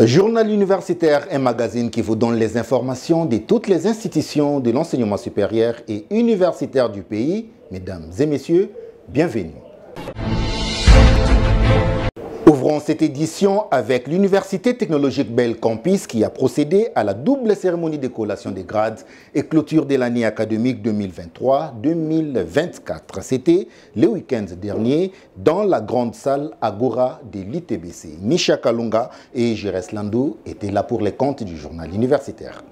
Journal universitaire, un magazine qui vous donne les informations de toutes les institutions de l'enseignement supérieur et universitaire du pays. Mesdames et messieurs, bienvenue. Ouvrons cette édition avec l'Université technologique Belcampus qui a procédé à la double cérémonie de collation des grades et clôture de l'année académique 2023-2024. C'était le week-end dernier dans la grande salle Agora de l'UTBC. Misha Kalunga et Jérès Landou étaient là pour les comptes du journal universitaire.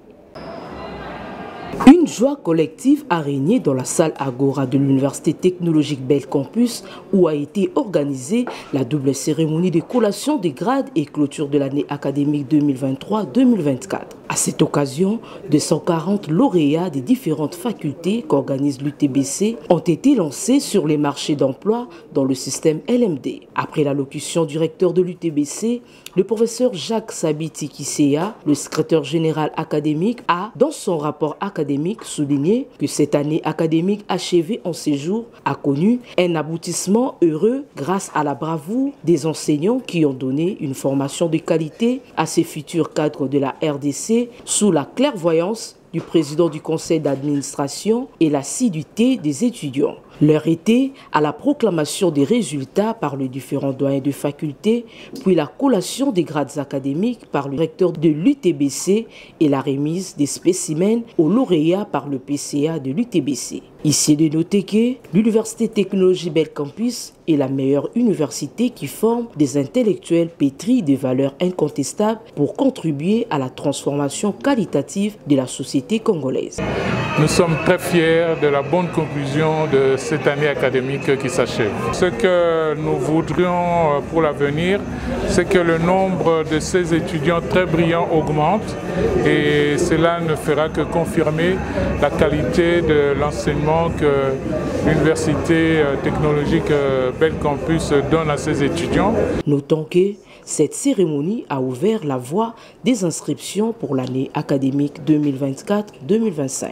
Une joie collective a régné dans la salle Agora de l'Université technologique Belcampus où a été organisée la double cérémonie de collation des grades et clôture de l'année académique 2023-2024. À cette occasion, 240 lauréats des différentes facultés qu'organise l'UTBC ont été lancés sur les marchés d'emploi dans le système LMD. Après l'allocution du recteur de l'UTBC, le professeur Jacques Sabiti Kisea, le secrétaire général académique, a, dans son rapport académique, souligné que cette année académique achevée en séjour a connu un aboutissement heureux grâce à la bravoure des enseignants qui ont donné une formation de qualité à ces futurs cadres de la RDC sous la clairvoyance du président du conseil d'administration et l'assiduité des étudiants. L'heure était à la proclamation des résultats par les différents doyens de faculté, puis la collation des grades académiques par le recteur de l'UTBC et la remise des spécimens aux lauréats par le PCA de l'UTBC. Ici de noter que l'Université technologique Belcampus est la meilleure université qui forme des intellectuels pétris de valeurs incontestables pour contribuer à la transformation qualitative de la société congolaise. Nous sommes très fiers de la bonne conclusion de cette année académique qui s'achève. Ce que nous voudrions pour l'avenir, c'est que le nombre de ces étudiants très brillants augmente et cela ne fera que confirmer la qualité de l'enseignement que l'Université technologique Belcampus donne à ses étudiants. Notons que cette cérémonie a ouvert la voie des inscriptions pour l'année académique 2024-2025.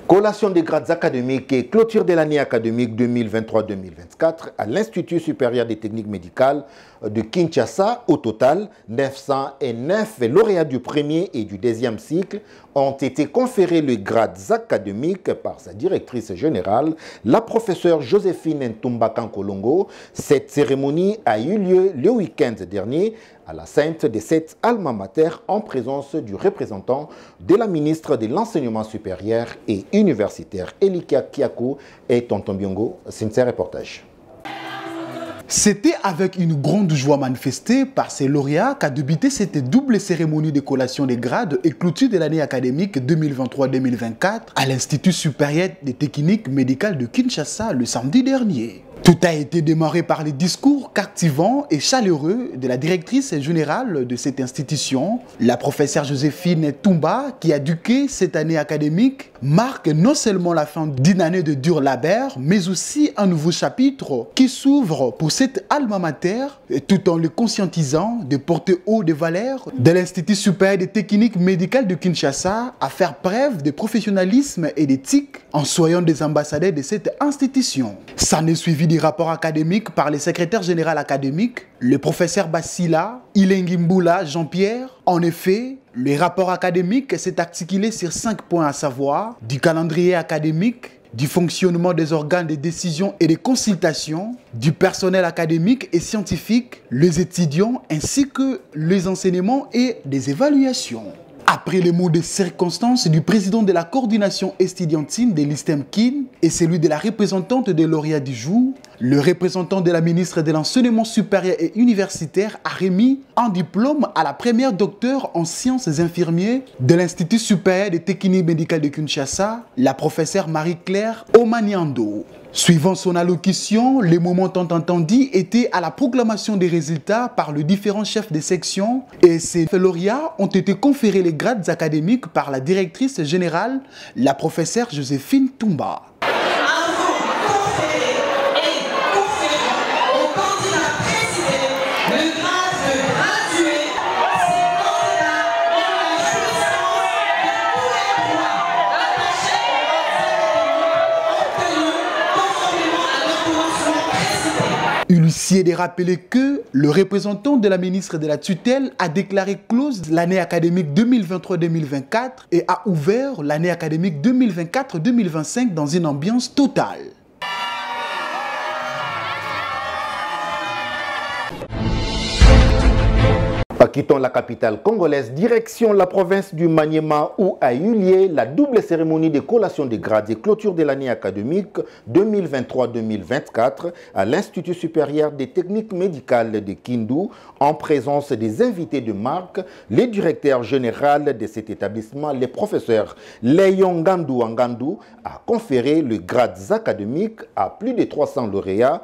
Collation des grades académiques et clôture de l'année académique 2023-2024 à l'Institut supérieur des techniques médicales de Kinshasa. Au total, 909 lauréats du premier et du deuxième cycle ont été conférés les grades académiques par sa directrice générale, la professeure Joséphine Ntumba Kankolongo. Cette cérémonie a eu lieu le week-end dernier à la Sainte de cette alma mater en présence du représentant de la ministre de l'Enseignement supérieur et universitaire, Elika Kiakou et Tonton Biongo. Sincère reportage. C'était avec une grande joie manifestée par ces lauréats qu'a débuté cette double cérémonie de collation des grades et clôture de l'année académique 2023-2024 à l'Institut supérieur des techniques médicales de Kinshasa le samedi dernier. Tout a été démarré par les discours captivants et chaleureux de la directrice générale de cette institution, la professeure Joséphine Ntumba, qui a éduqué cette année académique, marque non seulement la fin d'une année de dur labeur, mais aussi un nouveau chapitre qui s'ouvre pour cette alma mater, tout en le conscientisant de porter haut des valeurs de l'Institut supérieur des techniques médicales de Kinshasa à faire preuve de professionnalisme et d'éthique en soyant des ambassadeurs de cette institution. S'en est suivi des rapports académiques par le secrétaire général académique, le professeur Basila Ilengimbula Jean-Pierre. En effet, le rapport académique s'est articulé sur 5 points, à savoir du calendrier académique, du fonctionnement des organes de décision et de consultation, du personnel académique et scientifique, les étudiants ainsi que les enseignements et des évaluations. Après les mots de circonstance du président de la coordination estudiantine de l'ISTEM-KIN et celui de la représentante des lauréats du jour, le représentant de la ministre de l'Enseignement supérieur et universitaire a remis un diplôme à la première docteure en sciences infirmières de l'Institut supérieur des techniques médicales de Kinshasa, la professeure Marie-Claire Omaniando. Suivant son allocution, les moments tant entendus étaient à la proclamation des résultats par les différents chefs de section et ces lauréats ont été conférés les grades académiques par la directrice générale, la professeure Joséphine Ntumba. Conformément à l'ordonnance Il est de rappeler que le représentant de la ministre de la tutelle a déclaré close l'année académique 2023-2024 et a ouvert l'année académique 2024-2025 dans une ambiance totale. Quittons la capitale congolaise, direction la province du Maniema où a eu lieu la double cérémonie de collation des grades et clôture de l'année académique 2023-2024 à l'Institut supérieur des techniques médicales de Kindu en présence des invités de marque, le directeur général de cet établissement, le professeur Léon Ngandou, a conféré le grade académique à plus de 300 lauréats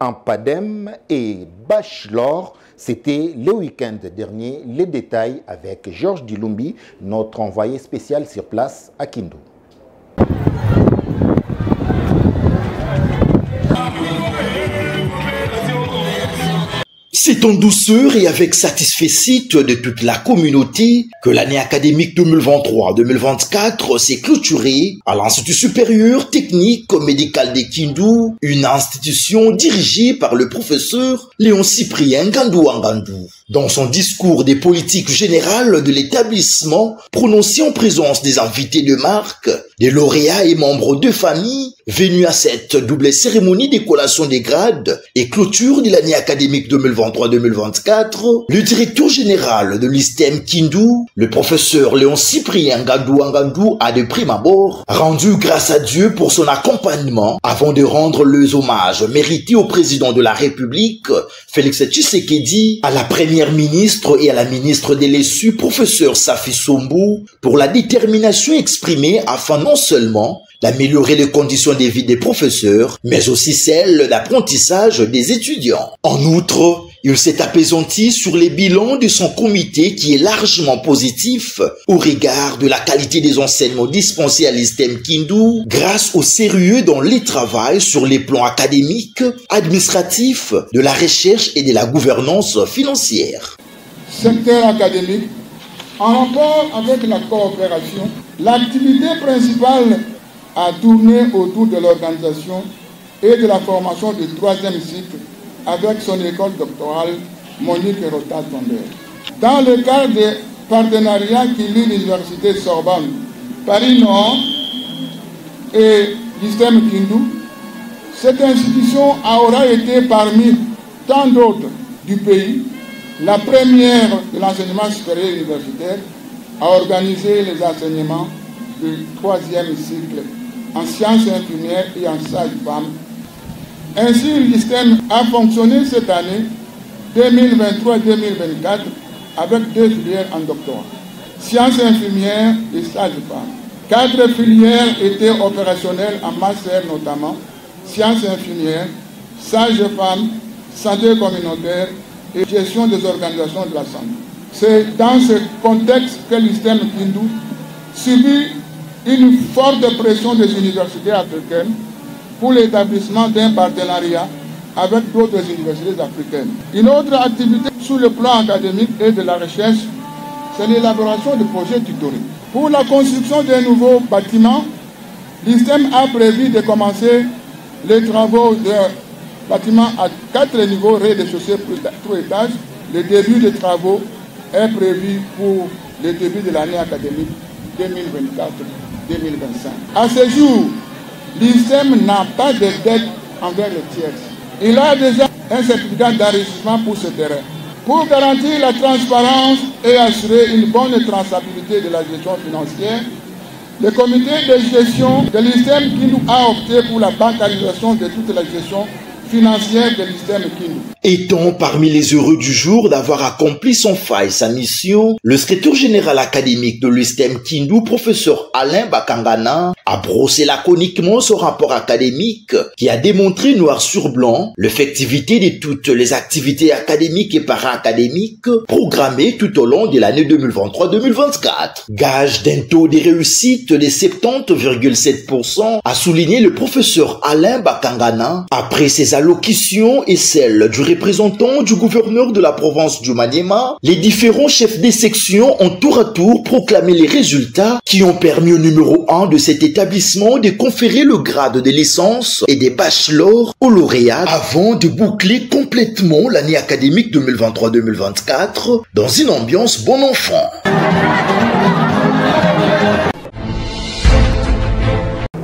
en PADEM et Bachelor. C'était le week-end dernier. Les détails avec Georges Dilumbi, notre envoyé spécial sur place à Kindu. C'est en douceur et avec satisfaction de toute la communauté que l'année académique 2023-2024 s'est clôturée à l'Institut supérieur technique médical de Kindu, une institution dirigée par le professeur Léon Cyprien Ngandou. Dans son discours des politiques générales de l'établissement, prononcé en présence des invités de marque, des lauréats et membres de famille, venus à cette double cérémonie de collation des grades et clôture de l'année académique 2023-2024, le directeur général de l'ISTEM Kindu, le professeur Léon Cyprien Ngandou, a de prime abord rendu grâce à Dieu pour son accompagnement avant de rendre les hommages mérités au président de la République, Félix Tshisekedi, à la première ministre et à la ministre des l'ESU, professeur Safi Sombu, pour la détermination exprimée afin non seulement d'améliorer les conditions de vie des professeurs, mais aussi celles d'apprentissage des étudiants. En outre, il s'est apaisanti sur les bilans de son comité qui est largement positif au regard de la qualité des enseignements dispensés à l'ISTEM Kindu grâce au sérieux dans les travaux sur les plans académiques, administratifs, de la recherche et de la gouvernance financière. Secteur académique, en rapport avec la coopération, l'activité principale a tourné autour de l'organisation et de la formation du 3e cycle avec son école doctorale Monique Rota-Tonder. Dans le cadre des partenariats qui lient l'Université Sorbonne, Paris-Nord et l'ISTEM Kindu, cette institution aura été parmi tant d'autres du pays la première de l'enseignement supérieur universitaire à organiser les enseignements du 3e cycle en sciences infirmières et en sage-femme. Ainsi, l'ISTEM a fonctionné cette année 2023-2024 avec 2 filières en doctorat, sciences infirmières et sage-femme. 4 filières étaient opérationnelles en master notamment, sciences infirmières, sage-femme, santé communautaire et gestion des organisations de la santé. C'est dans ce contexte que l'ISTEM Kindu subit une forte pression des universités africaines pour l'établissement d'un partenariat avec d'autres universités africaines. Une autre activité sur le plan académique et de la recherche, c'est l'élaboration de projets tutoriels. Pour la construction d'un nouveau bâtiment, l'ISTEM a prévu de commencer les travaux de bâtiment à 4 niveaux, rez-de-chaussée plus 3 étages. Le début des travaux est prévu pour le début de l'année académique 2024-2025. À ce jour, l'ISTEM n'a pas de dette envers les tiers. Il a déjà un certificat d'enregistrement pour ce terrain. Pour garantir la transparence et assurer une bonne traçabilité de la gestion financière, le comité de gestion de l'ISTEM Kindu a opté pour la bancarisation de toute la gestion financière de l'ISTEM Kindu. Étant parmi les heureux du jour d'avoir accompli son faille sa mission, le secrétaire général académique de l'ISTEM Kindu, professeur Alain Bakangana, a brossé laconiquement son rapport académique qui a démontré noir sur blanc l'effectivité de toutes les activités académiques et para-académiques programmées tout au long de l'année 2023-2024. Gage d'un taux de réussite de 70,7%, a souligné le professeur Alain Bakangana après ses allocutions et celles du représentant du gouverneur de la province du Maniema. Les différents chefs des sections ont tour à tour proclamé les résultats qui ont permis au numéro 1 de cet état l'établissement de conférer le grade de licence et des bachelors aux lauréats avant de boucler complètement l'année académique 2023-2024 dans une ambiance bon enfant.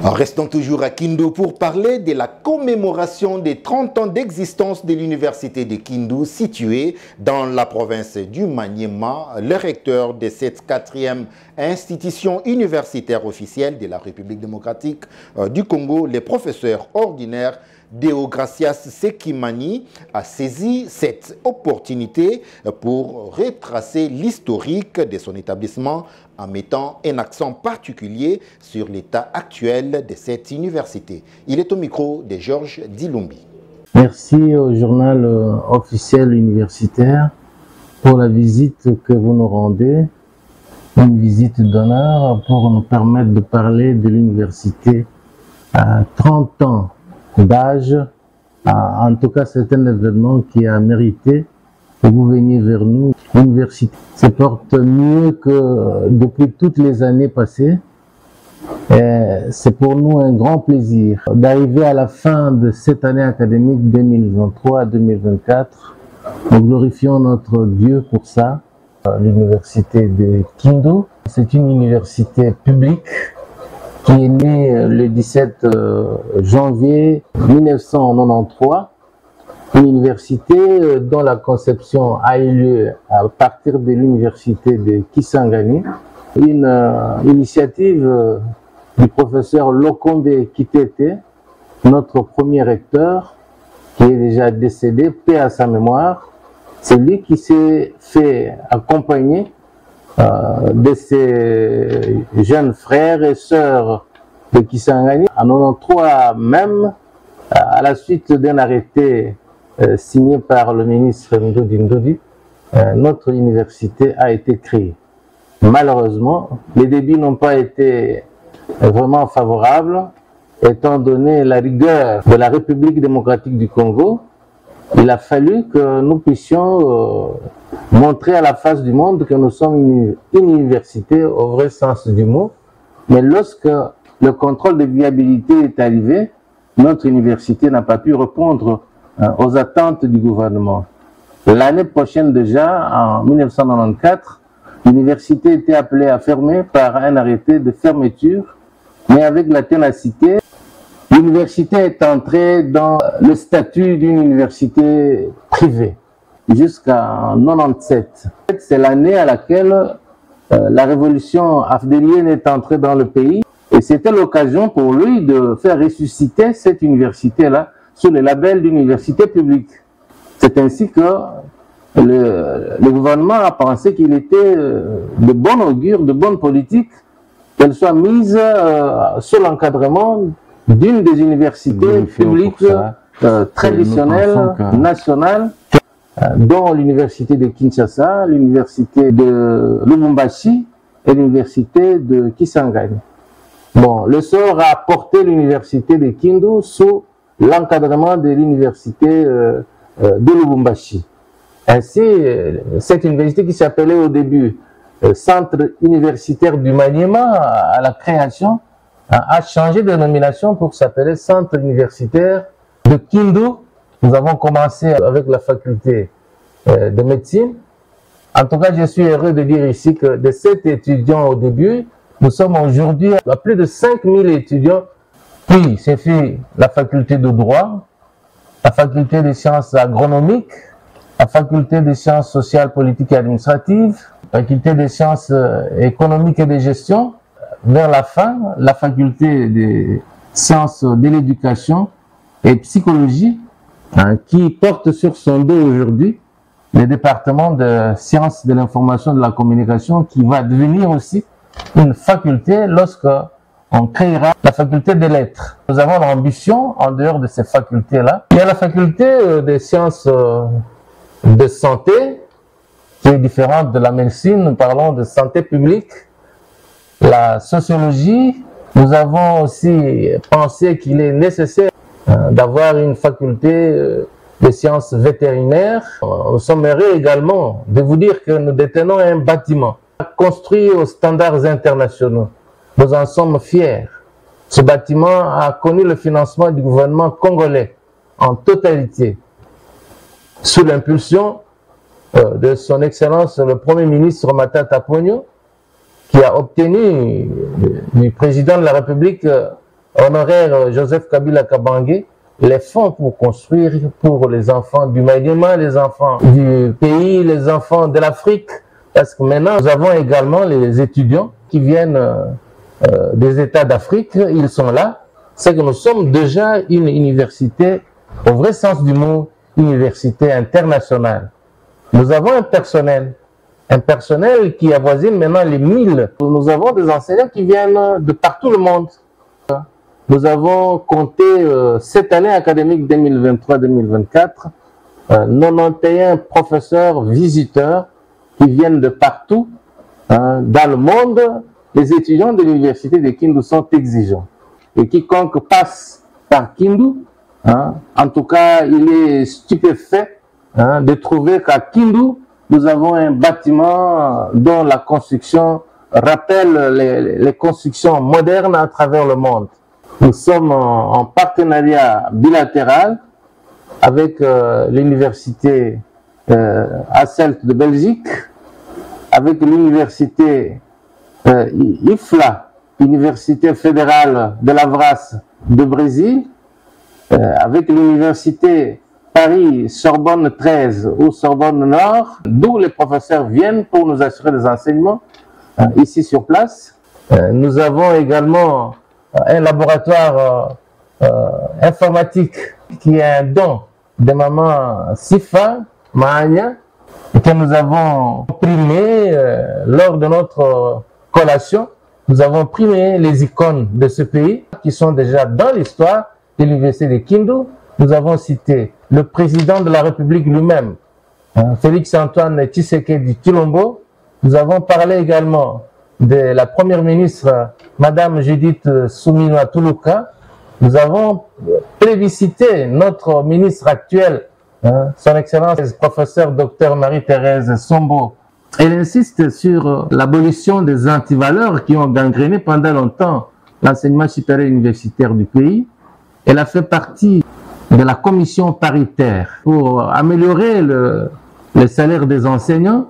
Restons toujours à Kindu pour parler de la commémoration des 30 ans d'existence de l'université de Kindu située dans la province du Maniema. Le recteur de cette 4e institution universitaire officielle de la République démocratique du Congo, le professeur ordinaire Deogracias Sekimani, a saisi cette opportunité pour retracer l'historique de son établissement en mettant un accent particulier sur l'état actuel de cette université. Il est au micro de Georges Dilumbi. Merci au journal officiel universitaire pour la visite que vous nous rendez, une visite d'honneur pour nous permettre de parler de l'université à 30 ans d'âge. En tout cas, c'est un événement qui a mérité que vous veniez vers nous. L'université se porte mieux que depuis toutes les années passées. C'est pour nous un grand plaisir d'arriver à la fin de cette année académique 2023-2024. Nous glorifions notre Dieu pour ça. L'université de Kindu, c'est une université publique qui est née le 17 janvier 1993. Une université dont la conception a eu lieu à partir de l'université de Kisangani. Une initiative du professeur Lokombe Kitete, notre premier recteur, qui est déjà décédé, paix à sa mémoire. C'est lui qui s'est fait accompagner de ses jeunes frères et sœurs de Kisangani. En 1993 même, à la suite d'un arrêté signé par le ministre Ndodi Ndodi, notre université a été créée. Malheureusement, les débuts n'ont pas été vraiment favorables, étant donné la rigueur de la République démocratique du Congo. Il a fallu que nous puissions montrer à la face du monde que nous sommes une université au vrai sens du mot. Mais lorsque le contrôle de viabilité est arrivé, notre université n'a pas pu répondre aux attentes du gouvernement. L'année prochaine déjà, en 1994, l'université était appelée à fermer par un arrêté de fermeture, mais avec la ténacité, l'université est entrée dans le statut d'une université privée jusqu'en 1997. C'est l'année à laquelle la révolution afdélienne est entrée dans le pays et c'était l'occasion pour lui de faire ressusciter cette université-là sous le label d'université publique. C'est ainsi que le gouvernement a pensé qu'il était de bon augure, de bonne politique, qu'elle soit mise sous l'encadrement d'une des universités publiques traditionnelles, nationales, dont l'université de Kinshasa, l'université de Lubumbashi et l'université de Kisangani. Bon, le sort a porté l'université de Kindu sous l'encadrement de l'université de Lubumbashi. Ainsi, cette université qui s'appelait au début Centre universitaire du Maniema à la création a changé de dénomination pour s'appeler Centre universitaire de Kindu. Nous avons commencé avec la faculté de médecine. En tout cas, je suis heureux de dire ici que de 7 étudiants au début, nous sommes aujourd'hui à plus de 5000 étudiants. Puis, c'est fait la faculté de droit, la faculté des sciences agronomiques, la faculté des sciences sociales, politiques et administratives, la faculté des sciences économiques et de gestion. Vers la fin, la faculté des sciences de l'éducation et psychologie, qui porte sur son dos aujourd'hui le département de sciences de l'information et de la communication, qui va devenir aussi une faculté lorsque on créera la faculté des lettres. Nous avons l'ambition, en dehors de ces facultés-là, il y a la faculté des sciences de santé, qui est différente de la médecine. Nous parlons de santé publique, la sociologie. Nous avons aussi pensé qu'il est nécessaire d'avoir une faculté de sciences vétérinaires. Nous sommes heureux également de vous dire que nous détenons un bâtiment construit aux standards internationaux. Nous en sommes fiers. Ce bâtiment a connu le financement du gouvernement congolais en totalité, sous l'impulsion de son Excellence le Premier ministre Matata Ponyo, qui a obtenu du président de la République honoraire Joseph Kabila Kabange les fonds pour construire pour les enfants du Maniema, les enfants du pays, les enfants de l'Afrique. Parce que maintenant, nous avons également les étudiants qui viennent des États d'Afrique. Ils sont là. C'est que nous sommes déjà une université, au vrai sens du mot, université internationale. Nous avons un personnel qui avoisine maintenant les 1000. Nous avons des enseignants qui viennent de partout le monde. Nous avons compté cette année académique 2023-2024 91 professeurs visiteurs qui viennent de partout dans le monde. Les étudiants de l'université de Kindu sont exigeants. Et quiconque passe par Kindu, en tout cas, il est stupéfait de trouver qu'à Kindu, nous avons un bâtiment dont la construction rappelle les constructions modernes à travers le monde. Nous sommes en partenariat bilatéral avec l'université Hasselt de Belgique, avec l'université IFLA, Université fédérale de Lavras de Brésil, avec l'université Paris-Sorbonne 13 ou Sorbonne Nord, d'où les professeurs viennent pour nous assurer des enseignements ici sur place. Nous avons également un laboratoire informatique qui est un don de maman Sifa Mahania, que nous avons primé lors de notre collation. Nous avons primé les icônes de ce pays qui sont déjà dans l'histoire de l'université de Kindu. Nous avons cité le président de la République lui-même, Félix-Antoine Tshisekedi Tshilombo. Nous avons parlé également de la première ministre, Madame Judith Suminwa Tuluka. Nous avons plébiscité notre ministre actuel, son Excellence, professeur Dr Marie-Thérèse Sombo. Elle insiste sur l'abolition des antivaleurs qui ont gangréné pendant longtemps l'enseignement supérieur universitaire du pays. Elle a fait partie de la commission paritaire pour améliorer le salaire des enseignants.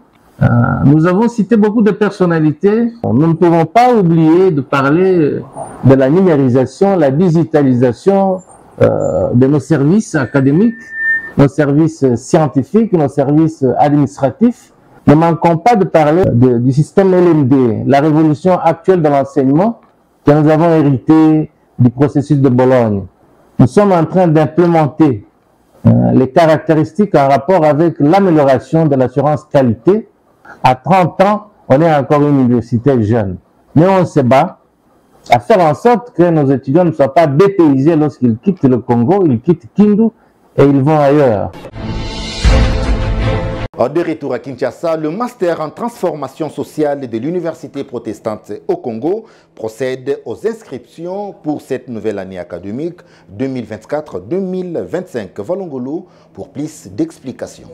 Nous avons cité beaucoup de personnalités. Nous ne pouvons pas oublier de parler de la numérisation, la digitalisation de nos services académiques, nos services scientifiques, nos services administratifs. Ne manquons pas de parler du système LMD, la révolution actuelle de l'enseignement que nous avons hérité du processus de Bologne. Nous sommes en train d'implémenter les caractéristiques en rapport avec l'amélioration de l'assurance qualité. À 30 ans, on est encore une université jeune. Mais on se bat à faire en sorte que nos étudiants ne soient pas dépaysés lorsqu'ils quittent le Congo, ils quittent Kindu et ils vont ailleurs. De retour à Kinshasa, le master en transformation sociale de l'Université protestante au Congo procède aux inscriptions pour cette nouvelle année académique 2024-2025. Valongolo pour plus d'explications.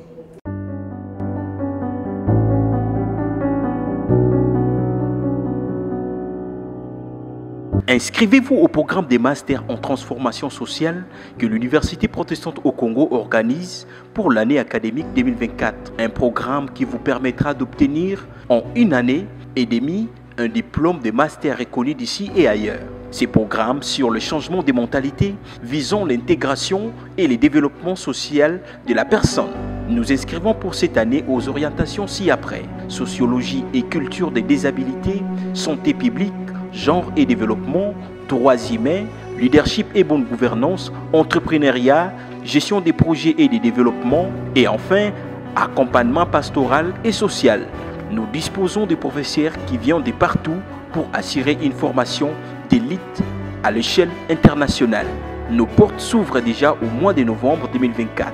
Inscrivez-vous au programme des masters en transformation sociale que l'Université protestante au Congo organise pour l'année académique 2024. Un programme qui vous permettra d'obtenir en une année et demie un diplôme de master reconnu d'ici et ailleurs. Ces programmes sur le changement des mentalités visant l'intégration et le développement social de la personne. Nous inscrivons pour cette année aux orientations ci-après: sociologie et culture des déshabilités, santé publique, genre et développement, droits humains, leadership et bonne gouvernance, entrepreneuriat, gestion des projets et des développements, et enfin, accompagnement pastoral et social. Nous disposons de professeurs qui viennent de partout pour assurer une formation d'élite à l'échelle internationale. Nos portes s'ouvrent déjà au mois de novembre 2024.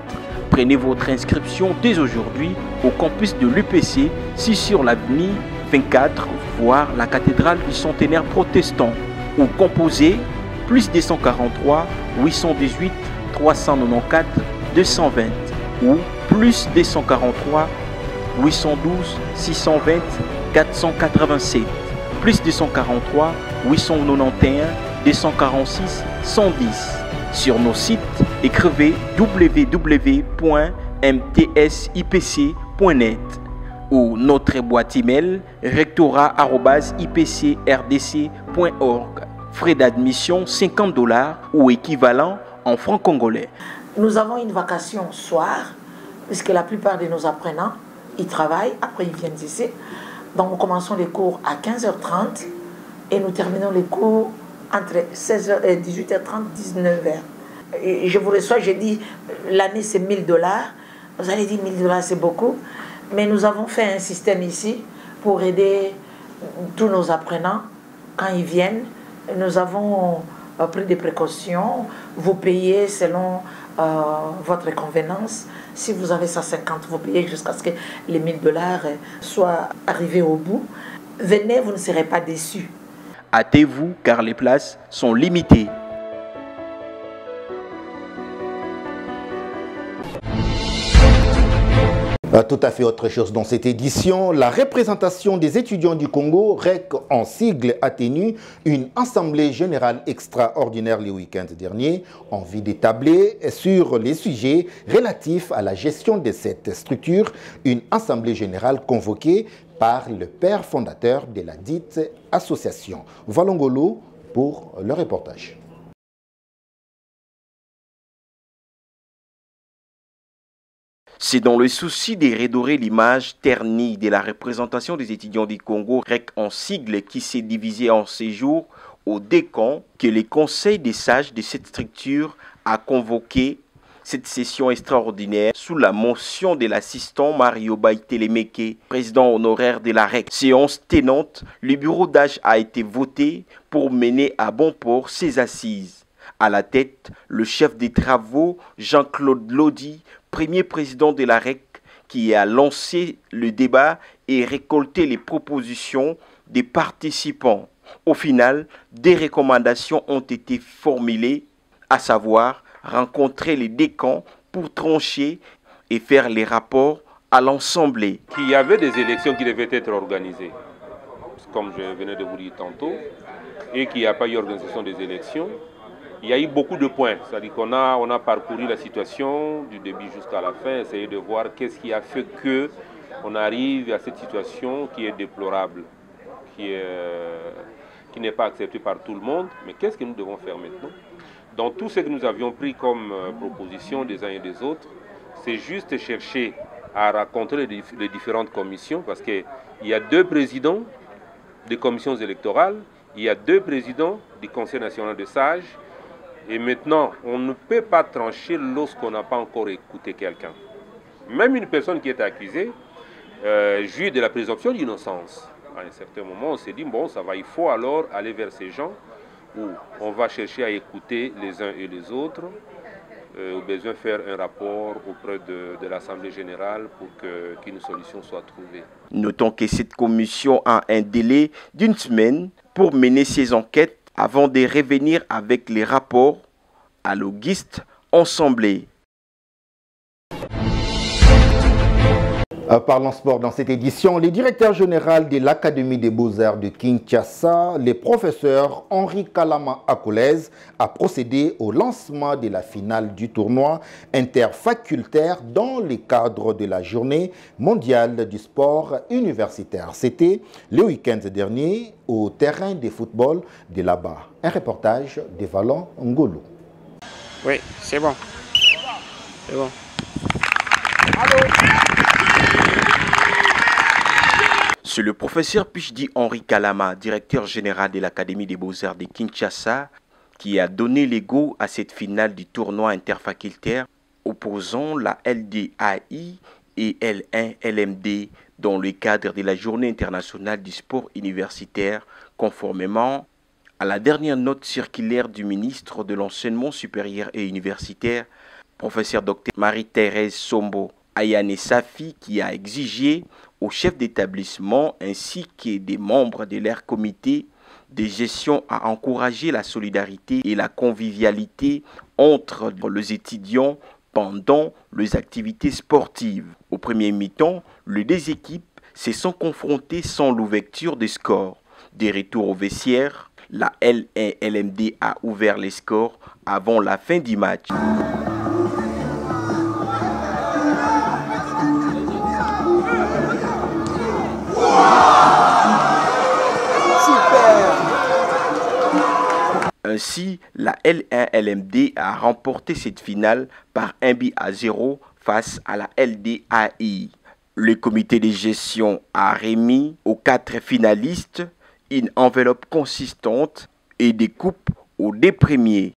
Prenez votre inscription dès aujourd'hui au campus de l'UPC, 6 sur l'avenue 24, voire la cathédrale du centenaire protestant, ou composez plus 243 818 394 220 ou plus 243 812 620 487, plus 243 891 246 110. Sur nos sites, écrivez www.mtsipc.net ou notre boîte email rectorat@ipcrdc.org. Frais d'admission $50 ou équivalent en francs congolais. Nous avons une vacation soir, puisque la plupart de nos apprenants, ils travaillent, après ils viennent ici. Donc nous commençons les cours à 15h30 et nous terminons les cours entre 18h30 et 19h. Et je vous reçois, j'ai dit, l'année c'est $1000. Vous allez dire $1000 c'est beaucoup, mais nous avons fait un système ici pour aider tous nos apprenants quand ils viennent. Nous avons pris des précautions, vous payez selon votre convenance. Si vous avez 150, vous payez jusqu'à ce que les $1000 soient arrivés au bout. Venez, vous ne serez pas déçus. Hâtez-vous car les places sont limitées. Tout à fait autre chose dans cette édition. La représentation des étudiants du Congo, REC en sigle, a tenu une assemblée générale extraordinaire le week-end dernier en vue d'établir sur les sujets relatifs à la gestion de cette structure, une assemblée générale convoquée par le père fondateur de la dite association. Valongolo pour le reportage. C'est dans le souci de redorer l'image ternie de la représentation des étudiants du Congo, REC en sigle, qui s'est divisé en séjour au décan, que le Conseil des sages de cette structure a convoqué cette session extraordinaire sous la motion de l'assistant Mario Baïtelemeke, président honoraire de la REC. Séance tenante, le bureau d'âge a été voté pour mener à bon port ses assises. À la tête, le chef des travaux, Jean-Claude Lodi, premier président de la REC, qui a lancé le débat et récolté les propositions des participants. Au final, des recommandations ont été formulées, à savoir rencontrer les décans pour trancher et faire les rapports à l'Assemblée. Il y avait des élections qui devaient être organisées, comme je venais de vous dire tantôt, et qu'il n'y a pas eu organisation des élections. Il y a eu beaucoup de points, c'est-à-dire qu'on a parcouru la situation du début jusqu'à la fin, essayé de voir qu'est-ce qui a fait qu'on arrive à cette situation qui est déplorable, qui n'est pas acceptée par tout le monde. Mais qu'est-ce que nous devons faire maintenant? Dans tout ce que nous avions pris comme proposition des uns et des autres, c'est juste chercher à rencontrer les différentes commissions, parce qu'il y a 2 présidents des commissions électorales, il y a 2 présidents du Conseil national des sages. Et maintenant, on ne peut pas trancher lorsqu'on n'a pas encore écouté quelqu'un. Même une personne qui est accusée jouit de la présomption d'innocence. À un certain moment, on s'est dit, bon, ça va, il faut alors aller vers ces gens où on va chercher à écouter les uns et les autres, au besoin faire un rapport auprès de l'Assemblée générale pour qu'une solution soit trouvée. Notons que cette commission a un délai d'1 semaine pour mener ses enquêtes avant de revenir avec les rapports à l'Auguste Assemblée. Parlons sport dans cette édition. Le directeur général de l'Académie des Beaux-Arts de Kinshasa, le professeur Henri Kalama Akolez, a procédé au lancement de la finale du tournoi interfacultaire dans le cadre de la journée mondiale du sport universitaire. C'était le week-end dernier au terrain de football de là-bas. Un reportage de Valon Ngolo. Oui, c'est bon. C'est bon. Allô? C'est le professeur Pichdi Henri Kalama, directeur général de l'Académie des Beaux-Arts de Kinshasa, qui a donné le go à cette finale du tournoi interfacultaire opposant la LDAI et L1-LMD dans le cadre de la Journée internationale du sport universitaire, conformément à la dernière note circulaire du ministre de l'Enseignement supérieur et universitaire, professeur Dr Marie-Thérèse Sombo Ayane Safi, qui a exigé aux chefs d'établissement ainsi que des membres de leur comité de gestion à encourager la solidarité et la convivialité entre les étudiants pendant les activités sportives. Au premier mi-temps, les 2 équipes se sont confrontées sans l'ouverture des scores. Des retours au vestiaire, La L1LMD a ouvert les scores avant la fin du match. Ainsi, la L1LMD a remporté cette finale par 1-0 face à la LDAI. Le comité de gestion a remis aux 4 finalistes une enveloppe consistante et des coupes aux 2 premiers.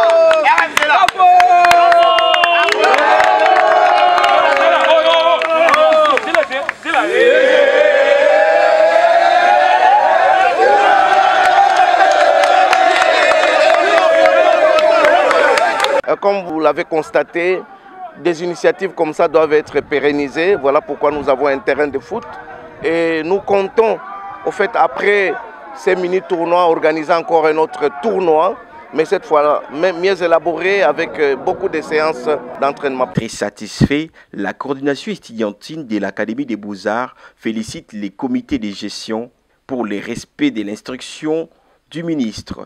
Comme vous l'avez constaté, des initiatives comme ça doivent être pérennisées. Voilà pourquoi nous avons un terrain de foot. Et nous comptons, au fait, après ces mini-tournois, organiser encore un autre tournoi, mais cette fois mieux élaboré avec beaucoup de séances d'entraînement. Très satisfait, la coordination estudiantine de l'Académie des Beaux-Arts félicite les comités de gestion pour le respect de l'instruction du ministre.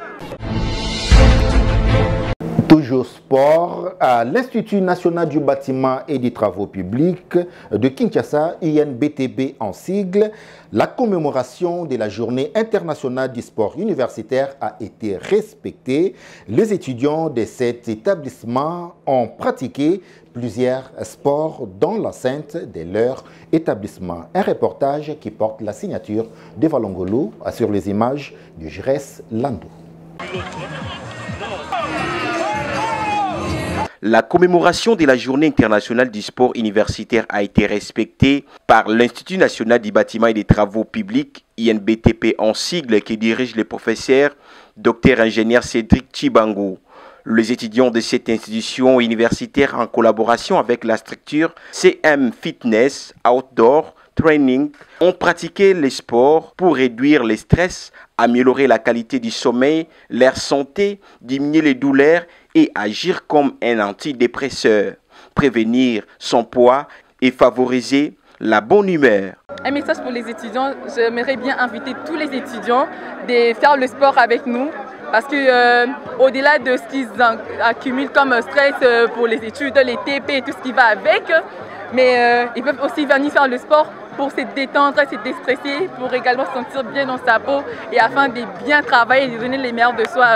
Toujours sport, à l'Institut national du bâtiment et des travaux publics de Kinshasa, INBTB en sigle, la commémoration de la journée internationale du sport universitaire a été respectée. Les étudiants de cet établissement ont pratiqué plusieurs sports dans l'enceinte de leur établissement. Un reportage qui porte la signature de Valongolo sur les images du Jires Landou. La commémoration de la Journée internationale du sport universitaire a été respectée par l'Institut national du bâtiment et des travaux publics, INBTP en sigle, qui dirige le professeur Dr ingénieur Cédric Chibango. Les étudiants de cette institution universitaire, en collaboration avec la structure CM Fitness Outdoor Training, ont pratiqué les sports pour réduire le stress, améliorer la qualité du sommeil, leur santé, diminuer les douleurs et agir comme un antidépresseur, prévenir son poids et favoriser la bonne humeur. Un message pour les étudiants, j'aimerais bien inviter tous les étudiants de faire le sport avec nous parce que au-delà de ce qu'ils accumulent comme stress pour les études, les TP et tout ce qui va avec, mais ils peuvent aussi venir faire le sport pour se détendre, se déstresser, pour également se sentir bien dans sa peau et afin de bien travailler et de donner les meilleurs de soi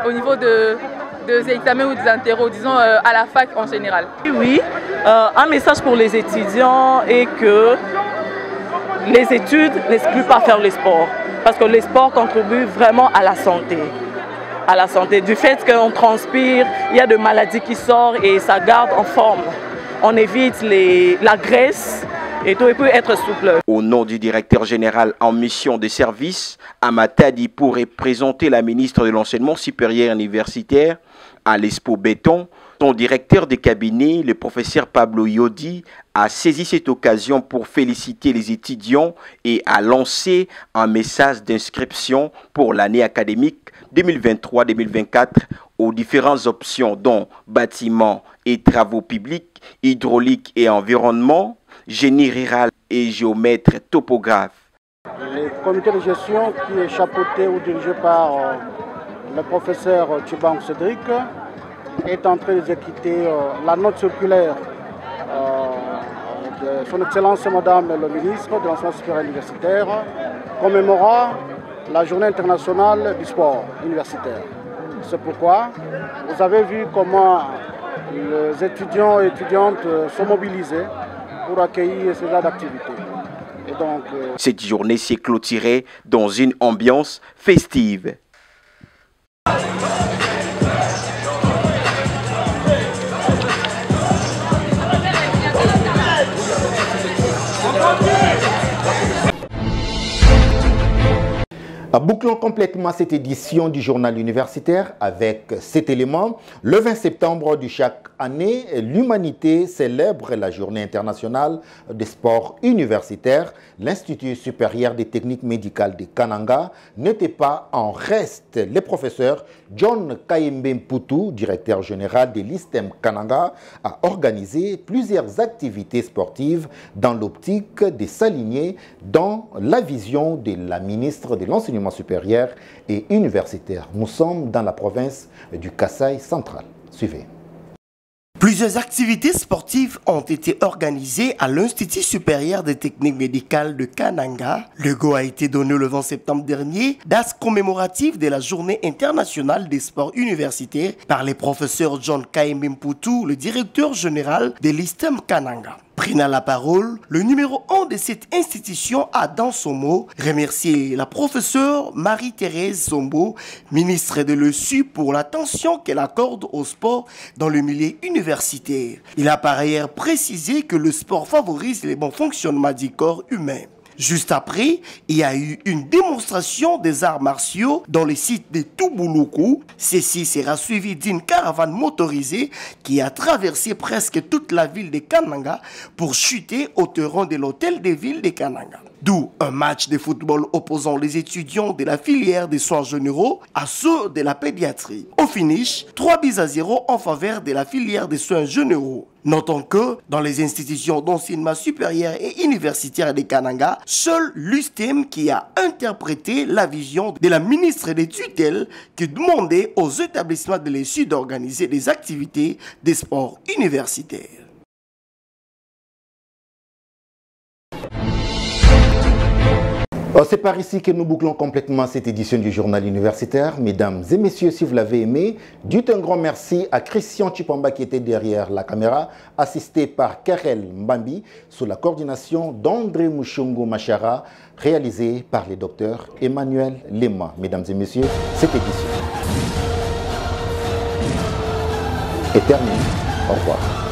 au niveau des examens ou des interros, disons à la fac en général. Oui, un message pour les étudiants est que les études n'excluent pas faire le sport, parce que le sport contribue vraiment à la santé. À la santé, du fait qu'on transpire, il y a des maladies qui sortent et ça garde en forme. On évite la graisse et tout, et peut être souple. Au nom du directeur général en mission de service, Amatadi, pour représenter la ministre de l'Enseignement supérieur universitaire à l'Expo Béton, son directeur de cabinet, le professeur Pablo Yodi, a saisi cette occasion pour féliciter les étudiants et a lancé un message d'inscription pour l'année académique 2023-2024 aux différentes options dont bâtiments et travaux publics, hydraulique et environnement, génie rural et géomètre topographe. Le comité de gestion qui est chapeauté ou dirigé par le professeur Chibango Cédric est en train d'exécuter la note circulaire de son Excellence Madame le ministre de l'Enseignement supérieur universitaire commémorant la journée internationale du sport universitaire. C'est pourquoi vous avez vu comment les étudiants et étudiantes sont mobilisés pour accueillir ce genre d'activités. Cette journée s'est clôturée dans une ambiance festive. Bouclons complètement cette édition du journal universitaire avec cet élément. Le 20 septembre de chaque année, l'humanité célèbre la Journée internationale des sports universitaires. L'Institut supérieur des techniques médicales de Kananga n'était pas en reste. Les professeurs John Kayembe Mputu, directeur général de l'ISTEM Kananga, a organisé plusieurs activités sportives dans l'optique de s'aligner dans la vision de la ministre de l'Enseignement supérieur et universitaire. Nous sommes dans la province du Kasaï central. Suivez. Plusieurs activités sportives ont été organisées à l'Institut supérieur des techniques médicales de Kananga. Le go a été donné le 20 septembre dernier, date commémorative de la Journée internationale des sports universitaires, par les professeurs John Kayembe Mputu, le directeur général de l'ISTEM Kananga. Prenant la parole, le numéro 1 de cette institution a dans son mot remercié la professeure Marie-Thérèse Zombo, ministre de l'ESU, pour l'attention qu'elle accorde au sport dans le milieu universitaire. Il a par ailleurs précisé que le sport favorise le bon fonctionnement du corps humain. Juste après, il y a eu une démonstration des arts martiaux dans le site de Tubuluku. Ceci sera suivi d'une caravane motorisée qui a traversé presque toute la ville de Kananga pour chuter au terrain de l'hôtel de ville de Kananga. D'où un match de football opposant les étudiants de la filière des soins généraux à ceux de la pédiatrie. Au finish, 3-0 en faveur de la filière des soins généraux. Notons que dans les institutions d'enseignement supérieur et universitaire de Kananga, seul l'USTEM qui a interprété la vision de la ministre des tutelles qui demandait aux établissements de l'ESU d'organiser des activités de sport universitaires. C'est par ici que nous bouclons complètement cette édition du journal universitaire. Mesdames et messieurs, si vous l'avez aimé, dites un grand merci à Christian Chipamba qui était derrière la caméra, assisté par Karel Mbambi, sous la coordination d'André Mouchongo Machara, réalisé par le docteur Emmanuel Lema. Mesdames et messieurs, cette édition est terminée. Au revoir.